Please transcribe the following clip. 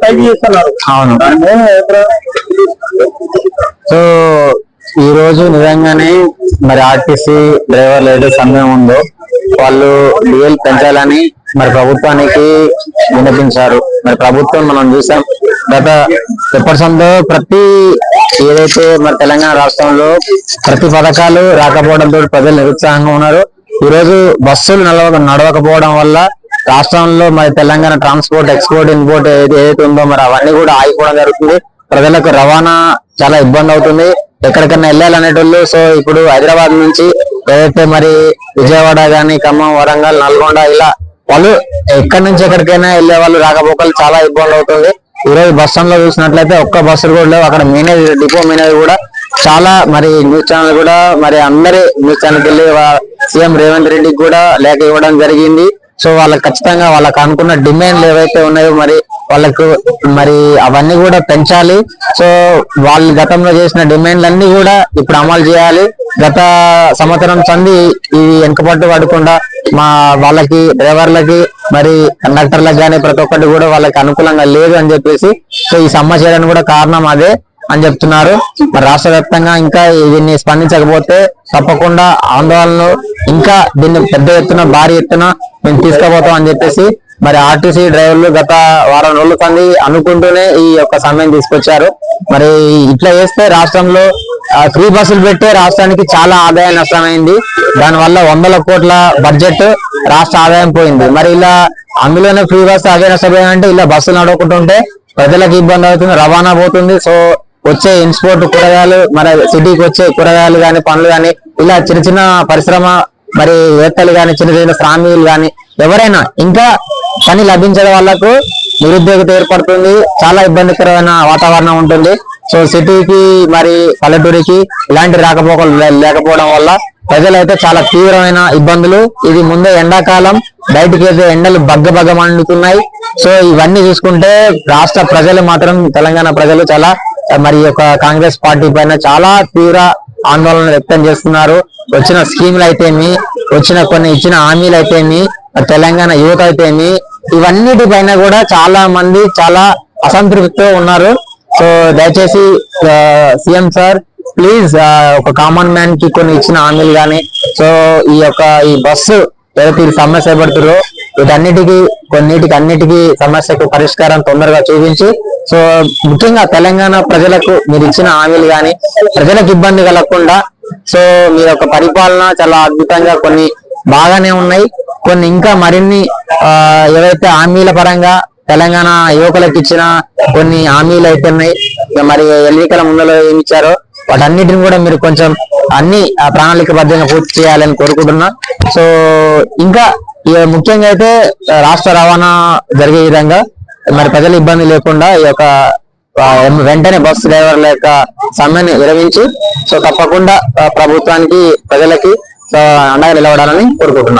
ఖైదు చేస్తున్నారు. అవును. సో ఈ రోజు నిజంగానే మరి ఆర్టీసీ డ్రైవర్లు ఏదో సమయం ఉందో వాళ్ళు డిఎల్ పెంచాలని మరి ప్రభుత్వానికి విన్నపించారు. మరి ప్రభుత్వం మనం చూసాం గత ఎప్పటిసందో ప్రతి ఏదైతే మరి తెలంగాణ రాష్ట్రంలో ప్రతి పథకాలు రాకపోవడంతో ప్రజలు నిరుత్సాహంగా ఉన్నారు. ఈ రోజు బస్సులు నడవకపోవడం వల్ల రాష్ట్రంలో మరి తెలంగాణ ట్రాన్స్పోర్ట్ ఎక్స్పోర్ట్ ఇంపోర్ట్ ఏదైతే ఉందో మరి అవన్నీ కూడా ఆగిపోవడం జరుగుతుంది. ప్రజలకు రవాణా చాలా ఇబ్బంది అవుతుంది. ఎక్కడికన్నా వెళ్ళాలనేటోళ్ళు సో ఇప్పుడు హైదరాబాద్ నుంచి ఏదైతే మరి విజయవాడ గానీ ఖమ్మం వరంగల్ నల్గొండ ఇలా వాళ్ళు ఎక్కడి నుంచి ఎక్కడికైనా వెళ్లే వాళ్ళు రాకపోకలు చాలా ఇబ్బంది అవుతుంది. ఈ రోజు బస్ స్టాండ్ లో చూసినట్లయితే ఒక్క బస్సులు కూడా లేవు. అక్కడ మేనేజర్ డిపో మేనేజర్ కూడా చాలా మరి న్యూస్ ఛానల్ కూడా మరి అందరి న్యూస్ ఛానల్కి వెళ్ళి సీఎం రేవంత్ రెడ్డికి కూడా లేఖ ఇవ్వడం జరిగింది. సో వాళ్ళకి ఖచ్చితంగా వాళ్ళకి అనుకున్న డిమాండ్లు ఏవైతే ఉన్నాయో మరి వాళ్ళకు మరి అవన్నీ కూడా పెంచాలి. సో వాళ్ళు గతంలో చేసిన డిమాండ్లన్నీ కూడా ఇప్పుడు అమలు చేయాలి. గత సంవత్సరం సంది ఇవి వెనకపట్టు పడకుండా మా వాళ్ళకి డ్రైవర్లకి మరి కండక్టర్లకు కానీ ప్రతి ఒక్కటి కూడా వాళ్ళకి అనుకూలంగా లేదు అని చెప్పేసి సో ఈ సమ్మె చేయడానికి కూడా కారణం అదే అని చెప్తున్నారు. మరి రాష్ట్ర వ్యాప్తంగా ఇంకా దీన్ని స్పందించకపోతే తప్పకుండా ఆందోళనలు ఇంకా దీన్ని పెద్ద ఎత్తున భారీ ఎత్తున మేము తీసుకుపోతాం అని చెప్పేసి మరి ఆర్టీసీ డ్రైవర్లు గత వారం రోజుల సంది అనుకుంటూనే ఈ యొక్క సమ్మెను తీసుకొచ్చారు. మరి ఇట్లా చేస్తే రాష్ట్రంలో ఫ్రీ బస్సులు పెట్టే రాష్ట్రానికి చాలా ఆదాయం నష్టమైంది. దానివల్ల 100 కోట్ల బడ్జెట్ రాష్ట్ర ఆదాయం పోయింది. మరి ఇలా అందులోనే ఫ్రీ బస్సు అదే నష్టపోయాయంటే ఇలా బస్సులు నడవకుంటుంటే ప్రజలకు ఇబ్బంది అవుతుంది, రవాణా పోతుంది. సో వచ్చే ఇన్స్పోర్ట్ కూరగాయలు మరి సిటీకి వచ్చే కూరగాయలు కానీ పండ్లు కానీ ఇలా చిన్న చిన్న పరిశ్రమ మరి వేత్తలు కానీ చిన్న చిన్న శ్రామికులు కానీ ఎవరైనా ఇంకా పని లభించడం వాళ్ళకు నిరుద్యోగత ఏర్పడుతుంది. చాలా ఇబ్బందికరమైన వాతావరణం ఉంటుంది. సో సిటీకి మరి పల్లెటూరికి ఇలాంటి రాకపోకలు లేకపోవడం వల్ల ప్రజలైతే చాలా తీవ్రమైన ఇబ్బందులు. ఇది ముందే ఎండాకాలం బయటికి అయితే ఎండలు బగ్గ మండుతున్నాయి. సో ఇవన్నీ చూసుకుంటే రాష్ట్ర ప్రజలు మాత్రం తెలంగాణ ప్రజలు చాలా మరి యొక్క కాంగ్రెస్ పార్టీ పైన చాలా తీవ్ర ఆందోళన వ్యక్తం చేస్తున్నారు. వచ్చిన స్కీములు అయితేమి వచ్చిన కొన్ని ఇచ్చిన హామీలు అయితేమి తెలంగాణ యువత అయితేమి ఇవన్నిటి పైన కూడా చాలా మంది చాలా అసంతృప్తితో ఉన్నారు. సో దయచేసి సీఎం సార్ ప్లీజ్ ఒక కామన్ మ్యాన్ కి కొన్ని ఇచ్చిన హామీలు కానీ సో ఈ బస్సు ఏదైతే సమస్య చేపడుతుందో అన్నిటికీ సమస్యకు పరిష్కారం తొందరగా చూపించి సో ముఖ్యంగా తెలంగాణ ప్రజలకు మీరు ఇచ్చిన హామీలు కానీ ప్రజలకు ఇబ్బంది కలగకుండా సో మీ యొక్క పరిపాలన చాలా అద్భుతంగా కొన్ని బాగానే ఉన్నాయి. కొన్ని ఇంకా మరిన్ని ఏవైతే హామీల పరంగా తెలంగాణ యువకులకు ఇచ్చిన కొన్ని హామీలు అయితే ఉన్నాయి. మరి ఎన్నికల ముందులో ఏమి ఇచ్చారో వాటన్నిటిని కూడా మీరు కొంచెం అన్ని ప్రణాళికబద్ధంగా పూర్తి చేయాలని కోరుకుంటున్నా. సో ఇంకా ముఖ్యంగా అయితే రాష్ట్ర రవాణా జరిగే విధంగా మరి ప్రజల ఇబ్బంది లేకుండా ఈ యొక్క వెంటనే బస్సు డ్రైవర్ల యొక్క సమ్మెని విరమించి సో తప్పకుండా ప్రభుత్వానికి ప్రజలకి అండగా నిలబడాలని కోరుకుంటున్నాను.